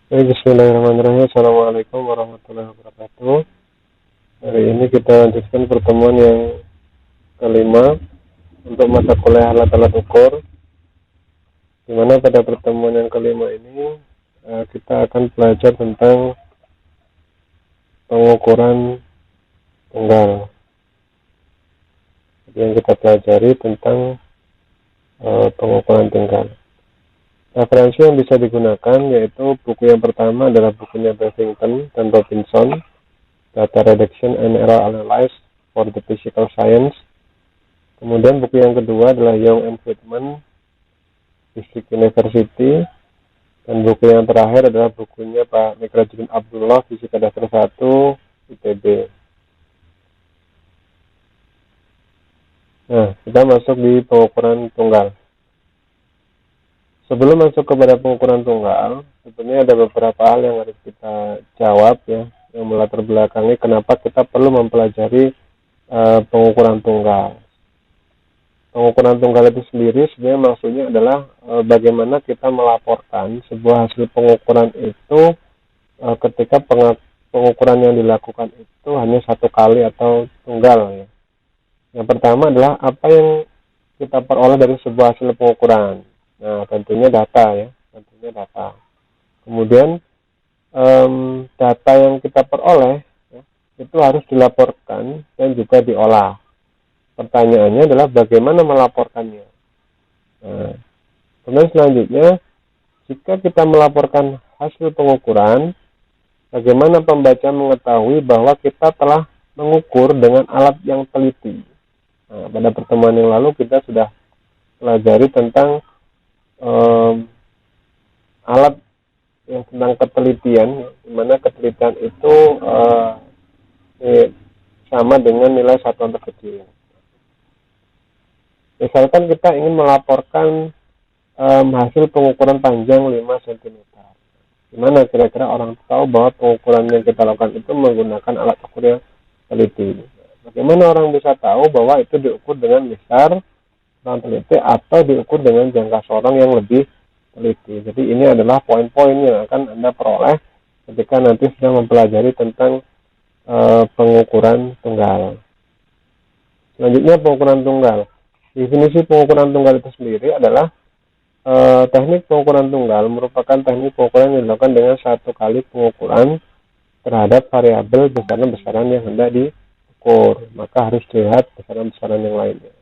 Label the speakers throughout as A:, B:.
A: Bismillahirrahmanirrahim. Assalamualaikum warahmatullahi wabarakatuh. Hari ini kita lanjutkan pertemuan yang kelima untuk mata kuliah alat-alat ukur. Di mana pada pertemuan yang kelima ini kita akan belajar tentang pengukuran tunggal. Jadi yang kita pelajari tentang pengukuran tunggal. Referensi yang bisa digunakan yaitu buku yang pertama adalah bukunya Bevington dan Robinson, Data Reduction and Error Analysis for the Physical Science. Kemudian buku yang kedua adalah Young and Friedman, Physics University. Dan buku yang terakhir adalah bukunya Pak Mikrajudin Abdullah, Fisika Dasar 1, ITB. Nah, kita masuk di pengukuran tunggal. Sebelum masuk kepada pengukuran tunggal, sebenarnya ada beberapa hal yang harus kita jawab ya, yang melatar belakangi kenapa kita perlu mempelajari pengukuran tunggal. Pengukuran tunggal itu sendiri sebenarnya maksudnya adalah bagaimana kita melaporkan sebuah hasil pengukuran itu ketika pengukuran yang dilakukan itu hanya satu kali atau tunggal ya. Yang pertama adalah apa yang kita peroleh dari sebuah hasil pengukuran. Nah, tentunya data ya, Kemudian data yang kita peroleh ya, itu harus dilaporkan dan juga diolah. Pertanyaannya adalah bagaimana melaporkannya. Nah, kemudian selanjutnya, jika kita melaporkan hasil pengukuran, bagaimana pembaca mengetahui bahwa kita telah mengukur dengan alat yang teliti. Nah, pada pertemuan yang lalu kita sudah pelajari tentang alat yang tentang ketelitian, di mana ketelitian itu sama dengan nilai satuan terkecil. Misalkan kita ingin melaporkan hasil pengukuran panjang 5 cm. Gimana kira-kira orang tahu bahwa pengukuran yang kita lakukan itu menggunakan alat ukur yang teliti? Bagaimana orang bisa tahu bahwa itu diukur dengan besar teliti atau diukur dengan jangka sorong yang lebih teliti. Jadi ini adalah poin-poin yang akan Anda peroleh ketika nanti sedang mempelajari tentang pengukuran tunggal. Selanjutnya pengukuran tunggal. Definisi pengukuran tunggal itu sendiri adalah teknik pengukuran tunggal merupakan teknik pengukuran yang dilakukan dengan satu kali pengukuran terhadap variabel besaran-besaran yang hendak diukur. Maka harus dilihat besaran-besaran yang lainnya.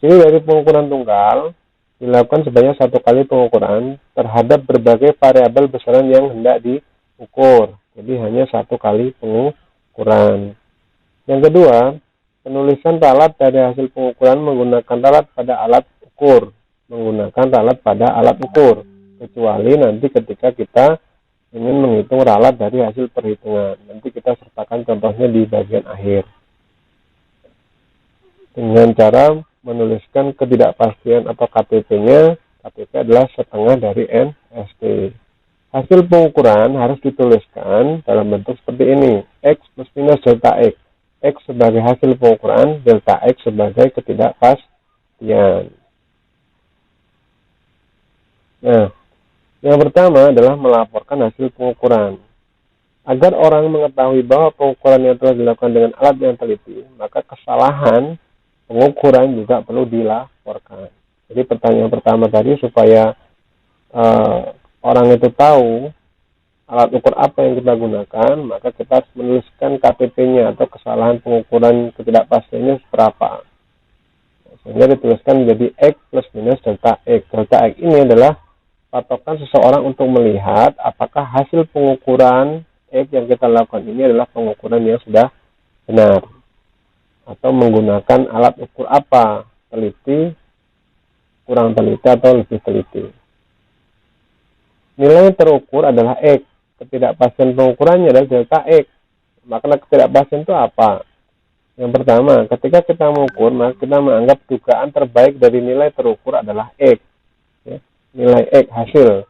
A: Jadi dari pengukuran tunggal dilakukan sebanyak satu kali pengukuran terhadap berbagai variabel besaran yang hendak diukur. Jadi hanya satu kali pengukuran. Yang kedua, penulisan ralat dari hasil pengukuran menggunakan ralat pada alat ukur. Kecuali nanti ketika kita ingin menghitung ralat dari hasil perhitungan. Nanti kita sertakan contohnya di bagian akhir. Dengan cara menuliskan ketidakpastian atau KTP-nya. KTP adalah setengah dari NST. Hasil pengukuran harus dituliskan dalam bentuk seperti ini. X plus minus delta X. X sebagai hasil pengukuran, delta X sebagai ketidakpastian. Nah, yang pertama adalah melaporkan hasil pengukuran. Agar orang mengetahui bahwa pengukuran yang telah dilakukan dengan alat yang teliti, maka kesalahan pengukuran juga perlu dilaporkan. Jadi pertanyaan pertama tadi supaya orang itu tahu alat ukur apa yang kita gunakan, maka kita harus menuliskan KTP-nya atau kesalahan pengukuran ketidakpastiannya seberapa. Sehingga dituliskan menjadi X plus minus delta X. Delta X ini adalah patokan seseorang untuk melihat apakah hasil pengukuran X yang kita lakukan ini adalah pengukuran yang sudah benar. Atau menggunakan alat ukur apa, teliti, kurang teliti, atau lebih teliti. Nilai yang terukur adalah X. Ketidakpastian pengukurannya adalah delta X. Makna ketidakpastian itu apa? Yang pertama, ketika kita mengukur, maka kita menganggap dugaan terbaik dari nilai terukur adalah X. Ya, nilai X hasil.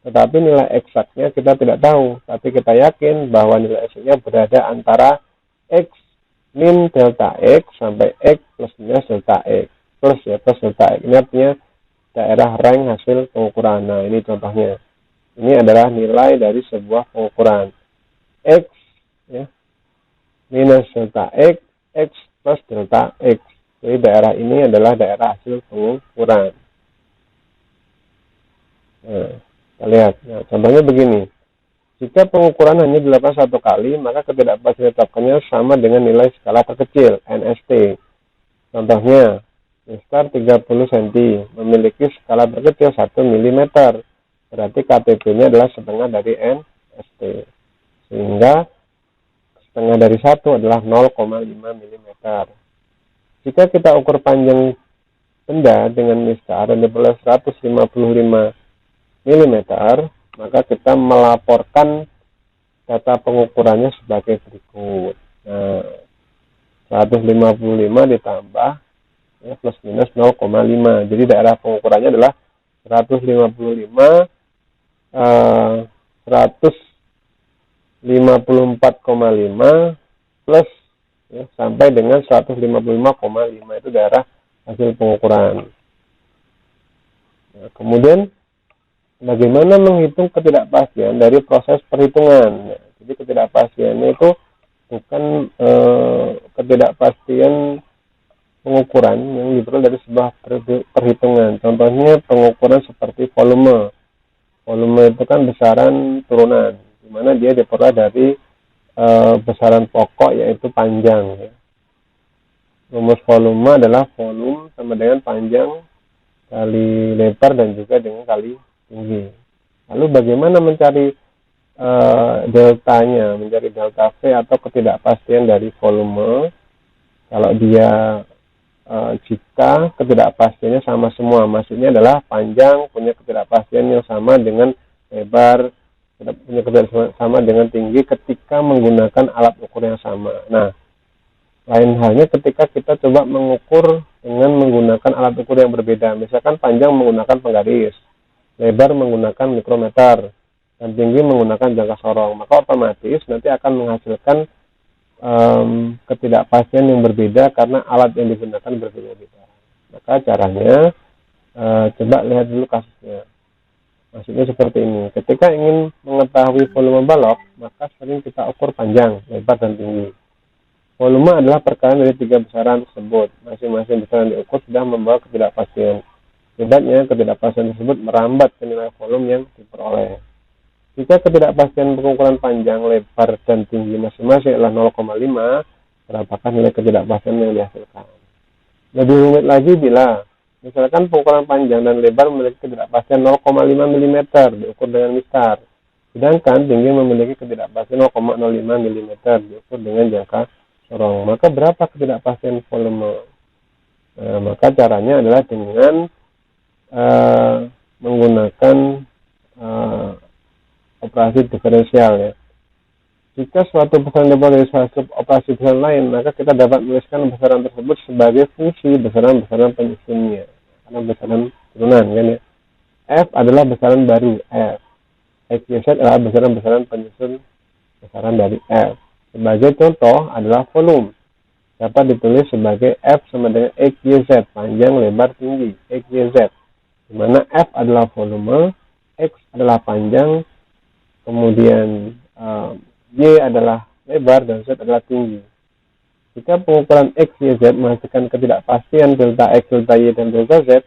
A: Tetapi nilai eksaknya kita tidak tahu. Tapi kita yakin bahwa nilai eksaknya berada antara X min delta X sampai X plus minus delta X. Plus delta X. Ini artinya daerah rank hasil pengukuran. Nah, ini contohnya. Ini adalah nilai dari sebuah pengukuran. X ya, minus delta X, X plus delta X. Jadi daerah ini adalah daerah hasil pengukuran. Nah, kita lihat. Nah, contohnya begini. Jika pengukuran hanya dilakukan satu kali, maka ketidakpastian ditetapkannya sama dengan nilai skala terkecil, NST. Contohnya, mistar 30 cm memiliki skala terkecil 1 mm. Berarti KTP-nya adalah setengah dari NST. Sehingga setengah dari 1 adalah 0,5 mm. Jika kita ukur panjang benda dengan mistar yang diperoleh 155 mm, maka kita melaporkan data pengukurannya sebagai berikut. Nah, 155 ditambah ya, plus minus 0,5. Jadi daerah pengukurannya adalah 155 154,5 plus ya, sampai dengan 155,5 itu daerah hasil pengukuran. Nah, kemudian bagaimana menghitung ketidakpastian dari proses perhitungan? Nah, jadi ketidakpastiannya itu bukan ketidakpastian pengukuran yang diperoleh dari sebuah perhitungan. Contohnya pengukuran seperti volume. Volume itu kan besaran turunan, di mana dia diperoleh dari besaran pokok yaitu panjang. Ya. Rumus volume adalah volume sama dengan panjang kali lebar dan juga dengan kali tinggi. Lalu bagaimana mencari deltanya, mencari delta V atau ketidakpastian dari volume? Kalau dia jika ketidakpastiannya sama semua, maksudnya adalah panjang punya ketidakpastian yang sama dengan lebar, punya ketidakpastian sama dengan tinggi ketika menggunakan alat ukur yang sama. Nah, lain halnya ketika kita coba mengukur dengan menggunakan alat ukur yang berbeda. Misalkan panjang menggunakan penggaris, lebar menggunakan mikrometer, dan tinggi menggunakan jangka sorong. Maka otomatis nanti akan menghasilkan ketidakpastian yang berbeda karena alat yang digunakan berbeda-beda. Maka caranya coba lihat dulu kasusnya. Maksudnya seperti ini. Ketika ingin mengetahui volume balok, maka sering kita ukur panjang, lebar, dan tinggi. Volume adalah perkalian dari 3 besaran tersebut. Masing-masing besaran diukur sudah membawa ketidakpastian. Akibatnya ketidakpastian tersebut merambat ke nilai volume yang diperoleh. Jika ketidakpastian pengukuran panjang, lebar, dan tinggi masing-masing adalah 0,5, berapakah nilai ketidakpastian yang dihasilkan? Lebih rumit lagi bila, misalkan pengukuran panjang dan lebar memiliki ketidakpastian 0,5 mm diukur dengan mistar, sedangkan tinggi memiliki ketidakpastian 0,05 mm diukur dengan jangka sorong. Maka berapa ketidakpastian volume? Nah, maka caranya adalah dengan menggunakan operasi diferensial ya. Jika suatu besaran diambil dari suatu operasi besaran lain, maka kita dapat menuliskan besaran tersebut sebagai fungsi besaran-besaran penyusunnya. Karena besaran turunan kan ya. F adalah besaran baru F. X, Y, Z adalah besaran-besaran penyusun besaran dari F. Sebagai contoh adalah volume. Dapat ditulis sebagai F sama dengan X, Y, Z, panjang, lebar, tinggi, X, Y, Z. Di mana F adalah volume, X adalah panjang, kemudian Y adalah lebar, dan Z adalah tinggi. Jika pengukuran X, Y, Z menghasilkan ketidakpastian delta X, delta Y, dan delta Z,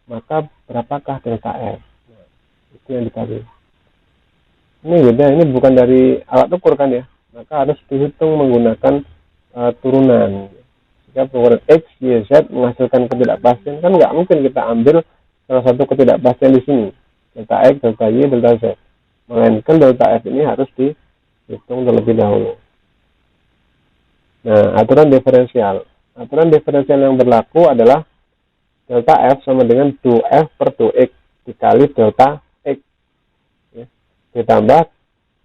A: maka berapakah delta F? Nah, itu yang dicari. Ini beda, ini bukan dari alat ukur kan ya. Maka harus dihitung menggunakan turunan. Jika pengukuran X, Y, Z menghasilkan ketidakpastian, kan nggak mungkin kita ambil salah satu ketidakpastian di sini. Delta X, delta Y, delta Z. Melainkan delta F ini harus dihitung terlebih dahulu. Nah, aturan diferensial. Aturan diferensial yang berlaku adalah delta F sama dengan 2F per 2X dikali delta X. Ya. Ditambah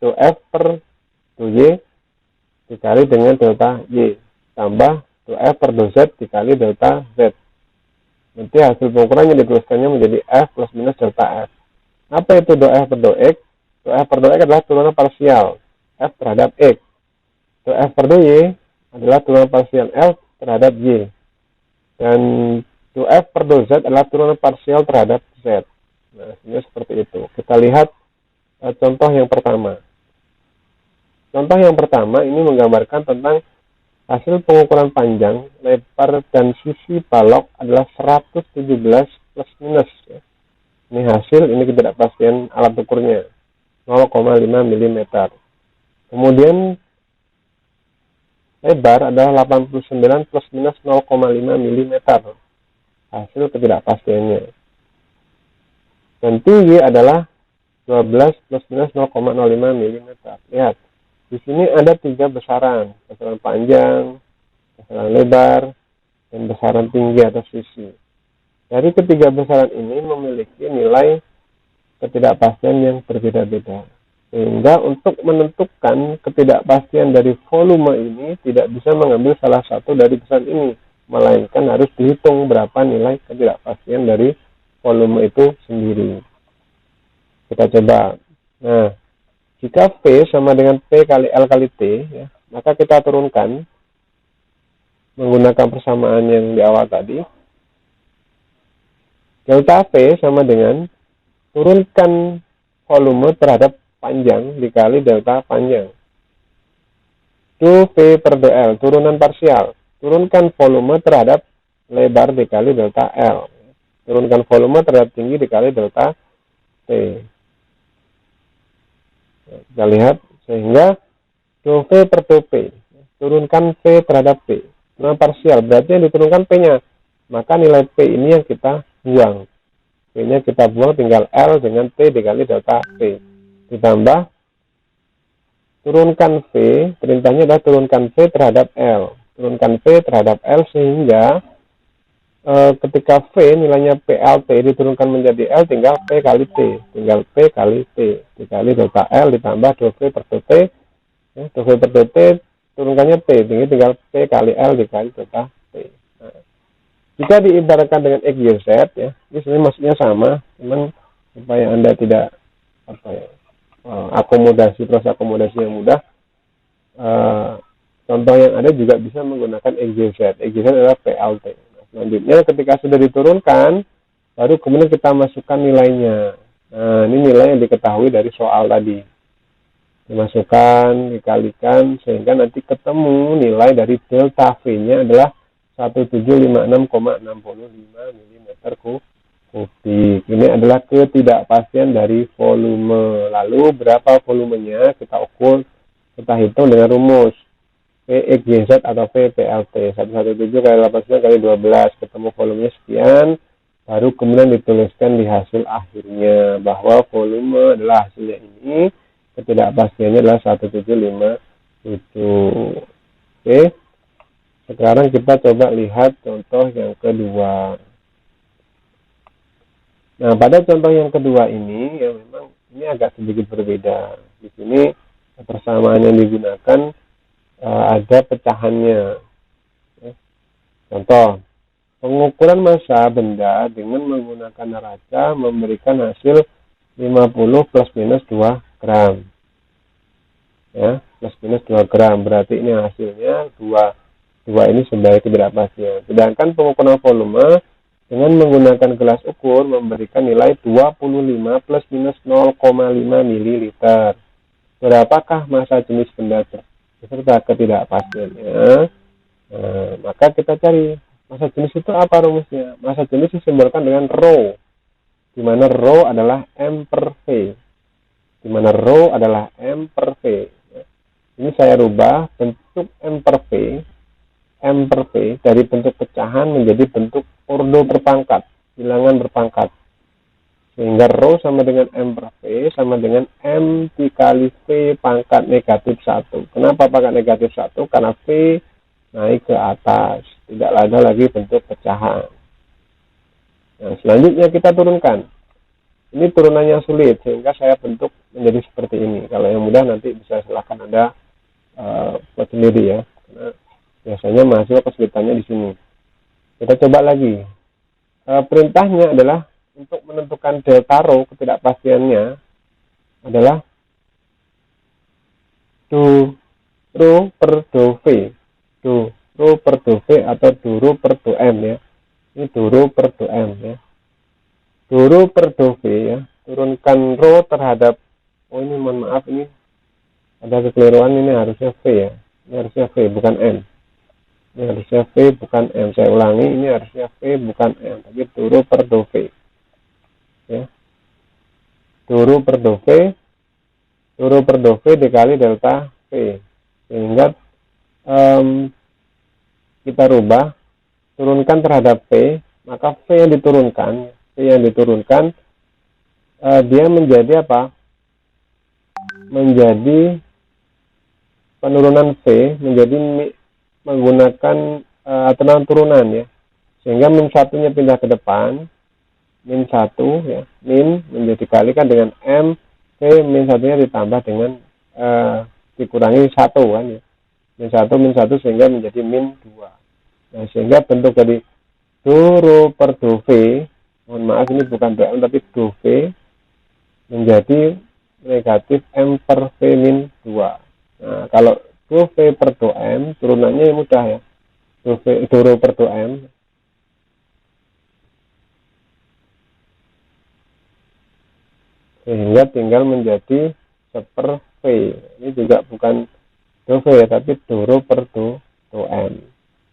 A: 2F per 2Y dikali dengan delta Y. Tambah 2F per 2Z dikali delta Z. Nanti hasil pengukurannya dituliskannya menjadi F plus minus delta F. Apa itu 2F per 2X? 2F per 2X adalah turunan parsial F terhadap X. 2F per 2Y adalah turunan parsial F terhadap Y. Dan 2F per 2Z adalah turunan parsial terhadap Z. Nah, ini seperti itu. Kita lihat contoh yang pertama. Contoh yang pertama ini menggambarkan tentang hasil pengukuran panjang, lebar, dan sisi balok adalah 117 plus minus. Ya. Ini hasil, ini ketidakpastian alat ukurnya, 0,5 mm. Kemudian lebar adalah 89 plus minus 0,5 mm. Hasil ketidakpastiannya. Dan tinggi adalah 12 plus minus 0,05 mm. Lihat, di sini ada 3 besaran panjang, besaran lebar, dan besaran tinggi atau sisi. Dari ketiga besaran ini memiliki nilai ketidakpastian yang berbeda-beda. Sehingga untuk menentukan ketidakpastian dari volume ini tidak bisa mengambil salah satu dari besaran ini, melainkan harus dihitung berapa nilai ketidakpastian dari volume itu sendiri. Kita coba. Nah, jika V sama dengan P kali L kali T, ya, maka kita turunkan menggunakan persamaan yang di awal tadi. Delta V sama dengan turunkan volume terhadap panjang dikali delta panjang. Do V per do L, turunan parsial. Turunkan volume terhadap lebar dikali delta L. Turunkan volume terhadap tinggi dikali delta T. Kita lihat, sehingga do V per do P. Turunkan V terhadap P. Turunan parsial, berarti yang diturunkan P-nya. Maka nilai P ini yang kita buang. P-nya kita buang, tinggal L dengan T dikali delta P. Ditambah, turunkan V, perintahnya adalah turunkan V terhadap L. Turunkan V terhadap L sehingga ketika V nilainya PLT diturunkan menjadi L, tinggal P kali T. Tinggal P kali T dikali delta L ditambah do V per do T. Ya, do V per do T turunkannya T, tinggal P kali L dikali delta T. Nah, jika diibaratkan dengan XYZ, ya, ini sebenarnya maksudnya sama, cuman supaya Anda tidak proses akomodasi yang mudah. Contoh yang ada juga bisa menggunakan XYZ. XYZ adalah PLT. Nah, selanjutnya ketika sudah diturunkan, baru kemudian kita masukkan nilainya. Nah, ini nilai yang diketahui dari soal tadi. Dimasukkan, dikalikan, sehingga nanti ketemu nilai dari delta V-nya adalah 1756,65 mm kubik. Ini adalah ketidakpastian dari volume. Lalu berapa volumenya kita ukur, kita hitung dengan rumus PXYZ atau PPLT 117 kali 89 kali 12, ketemu volumenya sekian, baru kemudian dituliskan di hasil akhirnya bahwa volume adalah hasilnya ini, ketidakpastiannya adalah 1757. Oke. Sekarang kita coba lihat contoh yang kedua. Nah, pada contoh yang kedua ini, ya memang ini agak sedikit berbeda. Di sini persamaan yang digunakan ada pecahannya. Ya. Contoh, pengukuran massa benda dengan menggunakan neraca memberikan hasil 50 plus minus 2 gram. Ya, plus minus 2 gram. Berarti ini hasilnya 2 ini sebagai ketidakpastian. Sedangkan pengukuran volume dengan menggunakan gelas ukur memberikan nilai 25 plus minus 0,5 ml. Berapakah massa jenis benda beserta ketidakpastiannya? Nah, maka kita cari massa jenis itu apa rumusnya? Massa jenis disimbolkan dengan rho, di mana rho adalah M per V. Di mana rho adalah M per V. Ini saya rubah bentuk M per V dari bentuk pecahan menjadi bentuk ordo berpangkat, bilangan berpangkat. Sehingga rho sama dengan M per V sama dengan M dikali V pangkat negatif 1. Kenapa pangkat negatif 1? Karena V naik ke atas, tidak ada lagi bentuk pecahan. Nah, selanjutnya kita turunkan. Ini turunannya sulit, sehingga saya bentuk menjadi seperti ini. Kalau yang mudah nanti bisa silakan Anda buat sendiri ya. Karena biasanya mahasiswa kesulitannya di sini. Kita coba lagi. Perintahnya adalah untuk menentukan delta rho, ketidakpastiannya adalah do rho per do V. Do rho per do V atau do rho per do M ya. Ini do rho per do M ya. Do rho per do V ya. Turunkan rho terhadap oh ini mohon maaf, ini ada kekeliruan, ini harusnya V ya, ini harusnya V bukan M, ini harusnya V bukan M. Saya ulangi, ini harusnya V bukan M, tapi turu per do V ya, turu per do V dikali delta V, sehingga kita rubah, turunkan terhadap V, maka V yang diturunkan dia menjadi apa? Menjadi penurunan V, menjadi menggunakan aturan turunan ya, sehingga min satunya pindah ke depan, min 1 ya, min menjadi dikalikan dengan M, V min satunya ditambah dengan dikurangi 1 kan ya, min 1 sehingga menjadi min 2. Nah, sehingga bentuk dari turu per do V, mohon maaf ini bukan do M tapi do V, menjadi negatif M per V min 2. Nah, kalau do V per do M, turunannya mudah ya, turu per do M, sehingga tinggal menjadi seper V. Ini juga bukan do V ya, tapi turu per do M.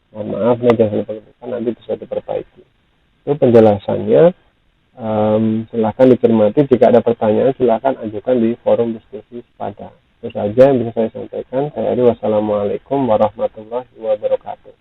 A: Mohon maaf nih, jangan lupa nanti bisa diperbaiki. Itu penjelasannya. Silahkan dicermati. Jika ada pertanyaan silahkan ajukan di forum diskusi pada. Itu saja yang bisa saya sampaikan. Saya Ari, wassalamualaikum warahmatullahi wabarakatuh.